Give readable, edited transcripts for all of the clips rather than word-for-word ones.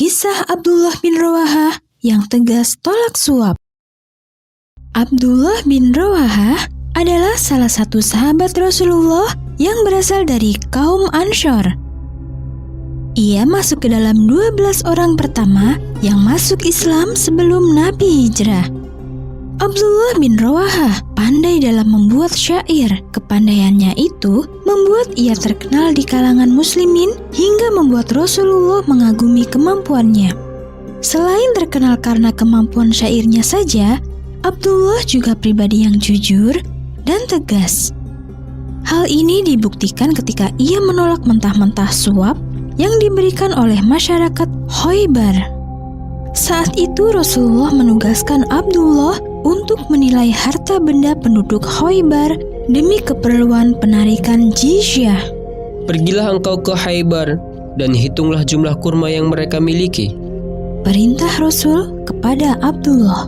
Kisah Abdullah bin Rawahah yang tegas tolak suap. Abdullah bin Rawahah adalah salah satu sahabat Rasulullah yang berasal dari kaum Ansyar. Ia masuk ke dalam 12 orang pertama yang masuk Islam sebelum Nabi hijrah. Abdullah bin Rawahah pandai dalam membuat syair. Kepandaiannya itu membuat ia terkenal di kalangan muslimin hingga membuat Rasulullah mengagumi kemampuannya. Selain terkenal karena kemampuan syairnya saja, Abdullah juga pribadi yang jujur dan tegas. Hal ini dibuktikan ketika ia menolak mentah-mentah suap yang diberikan oleh masyarakat Khaybar. Saat itu Rasulullah menugaskan Abdullah untuk menilai harta benda penduduk Khaybar demi keperluan penarikan jizyah. Pergilah engkau ke Khaybar dan hitunglah jumlah kurma yang mereka miliki. Perintah Rasul kepada Abdullah.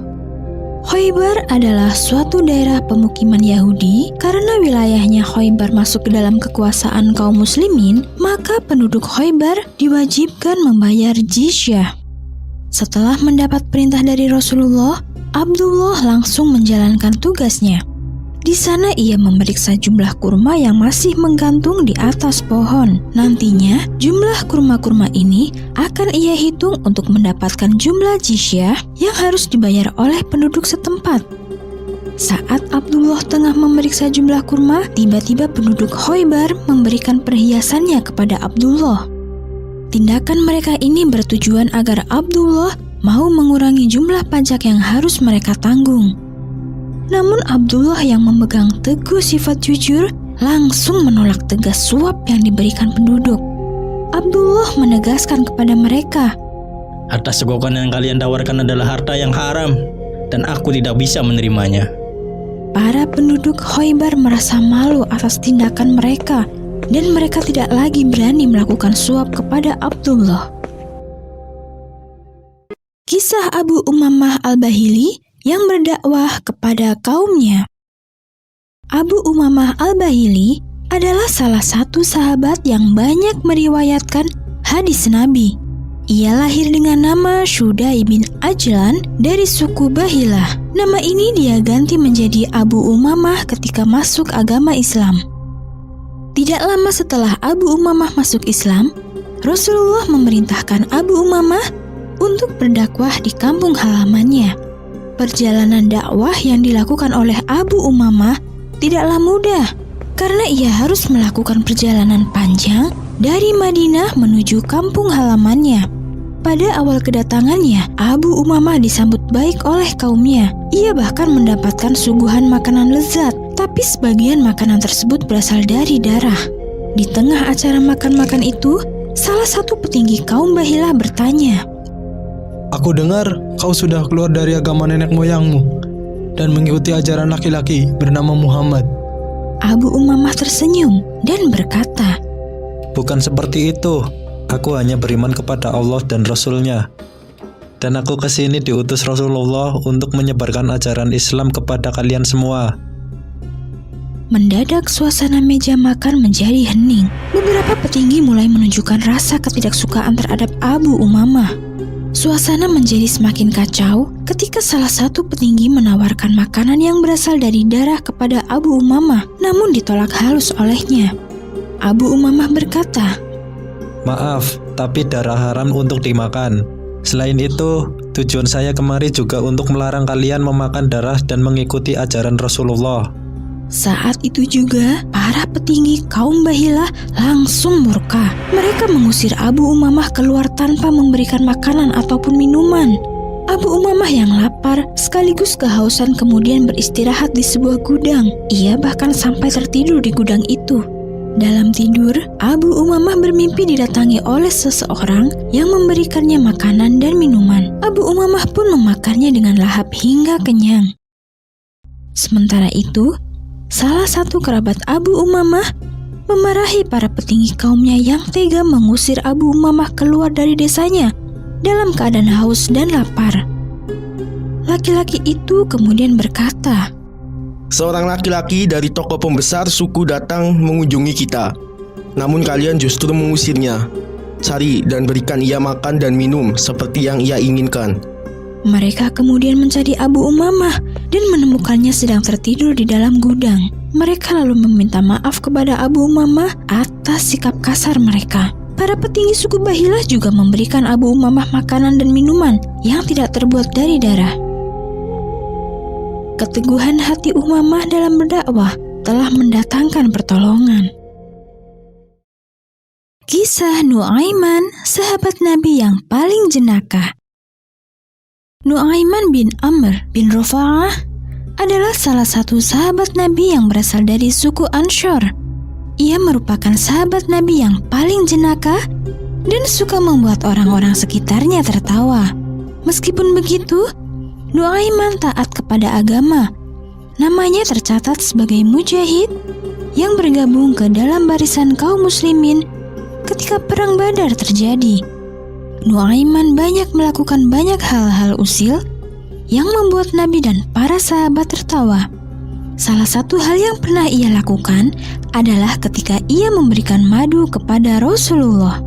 Khaybar adalah suatu daerah pemukiman Yahudi. Karena wilayahnya Khaybar masuk ke dalam kekuasaan kaum muslimin, maka penduduk Khaybar diwajibkan membayar jizyah. Setelah mendapat perintah dari Rasulullah, Abdullah langsung menjalankan tugasnya. Di sana ia memeriksa jumlah kurma yang masih menggantung di atas pohon. Nantinya, jumlah kurma-kurma ini akan ia hitung untuk mendapatkan jumlah jizyah yang harus dibayar oleh penduduk setempat. Saat Abdullah tengah memeriksa jumlah kurma, tiba-tiba penduduk Khaybar memberikan perhiasannya kepada Abdullah. Tindakan mereka ini bertujuan agar Abdullah mau mengurangi jumlah pajak yang harus mereka tanggung. Namun Abdullah yang memegang teguh sifat jujur langsung menolak tegas suap yang diberikan penduduk. Abdullah menegaskan kepada mereka, "Atas sogokan yang kalian tawarkan adalah harta yang haram dan aku tidak bisa menerimanya." Para penduduk Khaybar merasa malu atas tindakan mereka dan mereka tidak lagi berani melakukan suap kepada Abdullah. Kisah Abu Umamah Al-Bahili yang berdakwah kepada kaumnya. Abu Umamah Al-Bahili adalah salah satu sahabat yang banyak meriwayatkan hadis Nabi. Ia lahir dengan nama Syudai bin Ajlan dari suku Bahilah. Nama ini dia ganti menjadi Abu Umamah ketika masuk agama Islam. Tidak lama setelah Abu Umamah masuk Islam, Rasulullah memerintahkan Abu Umamah untuk berdakwah di kampung halamannya. Perjalanan dakwah yang dilakukan oleh Abu Umamah tidaklah mudah, karena ia harus melakukan perjalanan panjang dari Madinah menuju kampung halamannya. Pada awal kedatangannya, Abu Umamah disambut baik oleh kaumnya. Ia bahkan mendapatkan suguhan makanan lezat, tapi sebagian makanan tersebut berasal dari darah. Di tengah acara makan-makan itu, salah satu petinggi kaum Bahilah bertanya, "Aku dengar kau sudah keluar dari agama nenek moyangmu dan mengikuti ajaran laki-laki bernama Muhammad." Abu Umamah tersenyum dan berkata, "Bukan seperti itu. Aku hanya beriman kepada Allah dan Rasul-Nya. Dan aku kesini diutus Rasulullah untuk menyebarkan ajaran Islam kepada kalian semua." Mendadak suasana meja makan menjadi hening. Beberapa petinggi mulai menunjukkan rasa ketidaksukaan terhadap Abu Umamah. Suasana menjadi semakin kacau ketika salah satu petinggi menawarkan makanan yang berasal dari darah kepada Abu Umamah, namun ditolak halus olehnya. Abu Umamah berkata, "Maaf, tapi darah haram untuk dimakan. Selain itu, tujuan saya kemari juga untuk melarang kalian memakan darah dan mengikuti ajaran Rasulullah." Saat itu juga, para petinggi kaum Bahilah langsung murka. Mereka mengusir Abu Umamah keluar tanpa memberikan makanan ataupun minuman. Abu Umamah yang lapar sekaligus kehausan kemudian beristirahat di sebuah gudang. Ia bahkan sampai tertidur di gudang itu. Dalam tidur, Abu Umamah bermimpi didatangi oleh seseorang yang memberikannya makanan dan minuman. Abu Umamah pun memakannya dengan lahap hingga kenyang. Sementara itu, salah satu kerabat Abu Umamah memarahi para petinggi kaumnya yang tega mengusir Abu Umamah keluar dari desanya dalam keadaan haus dan lapar. Laki-laki itu kemudian berkata, "Seorang laki-laki dari tokoh pembesar suku datang mengunjungi kita. Namun kalian justru mengusirnya. Cari dan berikan ia makan dan minum seperti yang ia inginkan. Mereka kemudian mencari Abu Umamah dan menemukannya sedang tertidur di dalam gudang. Mereka lalu meminta maaf kepada Abu Umamah atas sikap kasar mereka. Para petinggi suku Bahilah juga memberikan Abu Umamah makanan dan minuman yang tidak terbuat dari darah. Keteguhan hati Umamah dalam berdakwah telah mendatangkan pertolongan. Kisah Nu'aiman, sahabat Nabi yang paling jenaka. Nu'aiman bin Amr bin Rufa'ah adalah salah satu sahabat Nabi yang berasal dari suku Anshar. Ia merupakan sahabat Nabi yang paling jenaka dan suka membuat orang-orang sekitarnya tertawa. Meskipun begitu, Nu'aiman taat kepada agama. Namanya tercatat sebagai mujahid yang bergabung ke dalam barisan kaum muslimin ketika perang Badar terjadi. Nu'aiman banyak melakukan banyak hal-hal usil yang membuat Nabi dan para sahabat tertawa. Salah satu hal yang pernah ia lakukan adalah ketika ia memberikan madu kepada Rasulullah.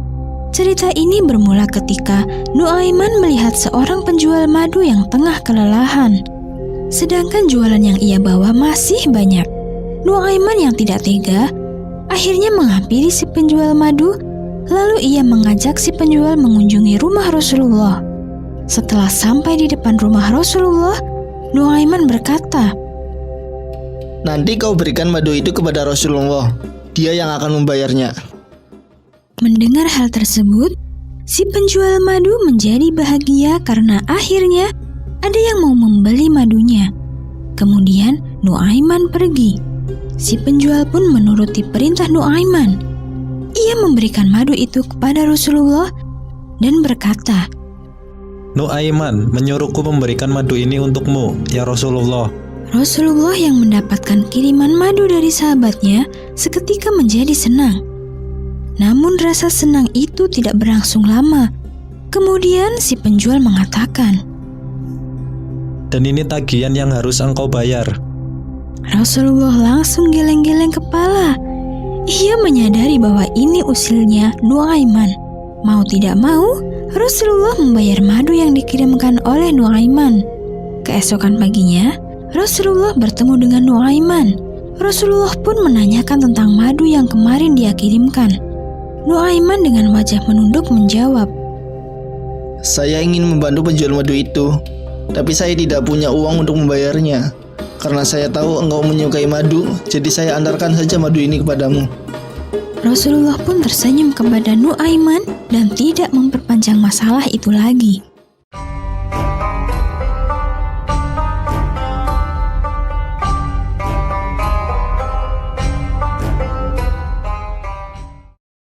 Cerita ini bermula ketika Nu'aiman melihat seorang penjual madu yang tengah kelelahan. Sedangkan jualan yang ia bawa masih banyak. Nu'aiman yang tidak tega akhirnya menghampiri si penjual madu, lalu ia mengajak si penjual mengunjungi rumah Rasulullah. Setelah sampai di depan rumah Rasulullah, Nu'aiman berkata, "Nanti kau berikan madu itu kepada Rasulullah. Dia yang akan membayarnya." Mendengar hal tersebut, si penjual madu menjadi bahagia karena akhirnya ada yang mau membeli madunya. Kemudian Nu'aiman pergi. Si penjual pun menuruti perintah Nu'aiman. Ia memberikan madu itu kepada Rasulullah dan berkata, Nu'aiman menyuruhku memberikan madu ini untukmu, ya Rasulullah. Rasulullah yang mendapatkan kiriman madu dari sahabatnya seketika menjadi senang. Namun rasa senang itu tidak berlangsung lama. Kemudian si penjual mengatakan, Dan ini tagihan yang harus engkau bayar. Rasulullah langsung geleng-geleng kepala. Ia menyadari bahwa ini usilnya Nu'aiman. Mau tidak mau, Rasulullah membayar madu yang dikirimkan oleh Nu'aiman. Keesokan paginya, Rasulullah bertemu dengan Nu'aiman. Rasulullah pun menanyakan tentang madu yang kemarin dia kirimkan. Nu'aiman dengan wajah menunduk menjawab, "Saya ingin membantu penjual madu itu, tapi saya tidak punya uang untuk membayarnya. Karena saya tahu engkau menyukai madu, jadi saya antarkan saja madu ini kepadamu." Rasulullah pun tersenyum kepada Nu'aiman dan tidak memperpanjang masalah itu lagi.